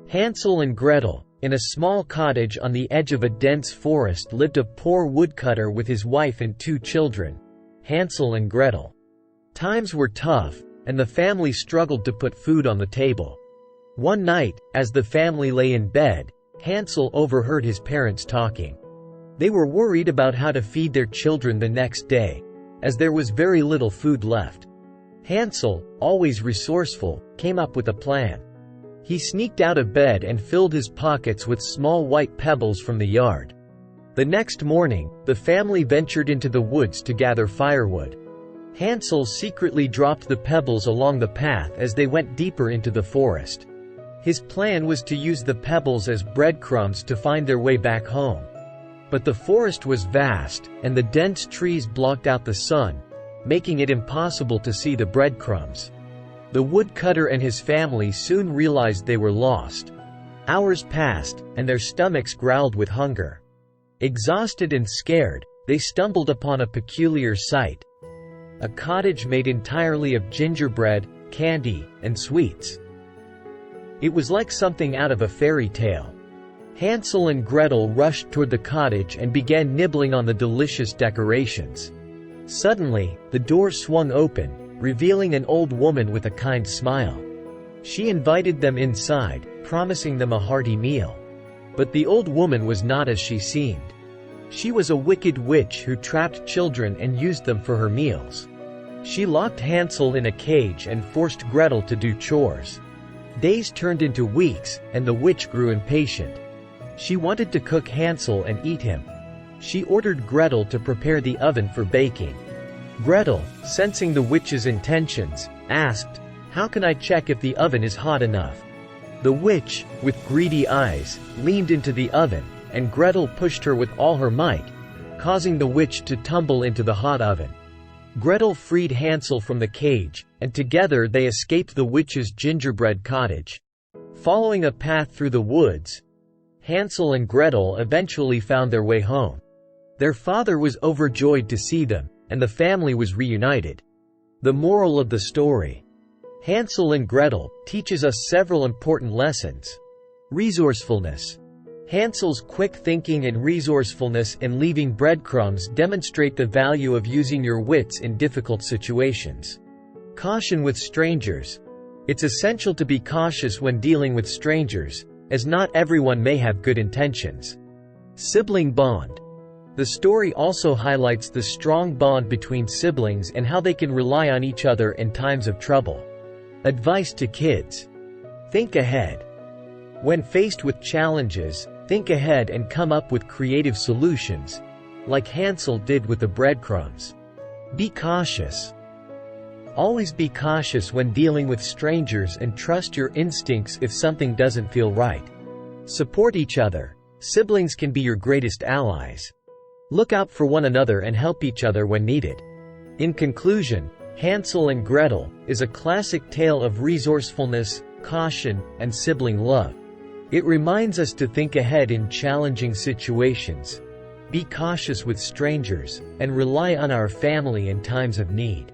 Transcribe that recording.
Hansel and Gretel. In a small cottage on the edge of a dense forest lived a poor woodcutter with his wife and 2 children, Hansel and Gretel. Times were tough, and the family struggled to put food on the table. One night, as the family lay in bed, Hansel overheard his parents talking. They were worried about how to feed their children the next day, as there was very little food left. Hansel, always resourceful, came up with a plan. He sneaked out of bed and filled his pockets with small white pebbles from the yard. The next morning, the family ventured into the woods to gather firewood. Hansel secretly dropped the pebbles along the path as they went deeper into the forest. His plan was to use the pebbles as breadcrumbs to find their way back home. But the forest was vast, and the dense trees blocked out the sun, making it impossible to see the breadcrumbs. The woodcutter and his family soon realized they were lost. Hours passed, and their stomachs growled with hunger. Exhausted and scared, they stumbled upon a peculiar sight. A cottage made entirely of gingerbread, candy, and sweets. It was like something out of a fairy tale. Hansel and Gretel rushed toward the cottage and began nibbling on the delicious decorations. Suddenly, the door swung open, revealing an old woman with a kind smile. She invited them inside, promising them a hearty meal. But the old woman was not as she seemed. She was a wicked witch who trapped children and used them for her meals. She locked Hansel in a cage and forced Gretel to do chores. Days turned into weeks, and the witch grew impatient. She wanted to cook Hansel and eat him. She ordered Gretel to prepare the oven for baking. Gretel, sensing the witch's intentions, asked, "How can I check if the oven is hot enough?" The witch, with greedy eyes, leaned into the oven, and Gretel pushed her with all her might, causing the witch to tumble into the hot oven. Gretel freed Hansel from the cage, and together they escaped the witch's gingerbread cottage. Following a path through the woods, Hansel and Gretel eventually found their way home. Their father was overjoyed to see them, and the family was reunited. The moral of the story: Hansel and Gretel teaches us several important lessons. Resourcefulness. Hansel's quick thinking and resourcefulness in leaving breadcrumbs demonstrate the value of using your wits in difficult situations. Caution with strangers. It's essential to be cautious when dealing with strangers, as not everyone may have good intentions. Sibling Bond. The story also highlights the strong bond between siblings and how they can rely on each other in times of trouble. Advice to kids: think ahead. When faced with challenges, think ahead and come up with creative solutions, like Hansel did with the breadcrumbs. Be cautious. Always be cautious when dealing with strangers and trust your instincts if something doesn't feel right. Support each other. Siblings can be your greatest allies. Look out for one another and help each other when needed. In conclusion, Hansel and Gretel is a classic tale of resourcefulness, caution, and sibling love. It reminds us to think ahead in challenging situations, be cautious with strangers, and rely on our family in times of need.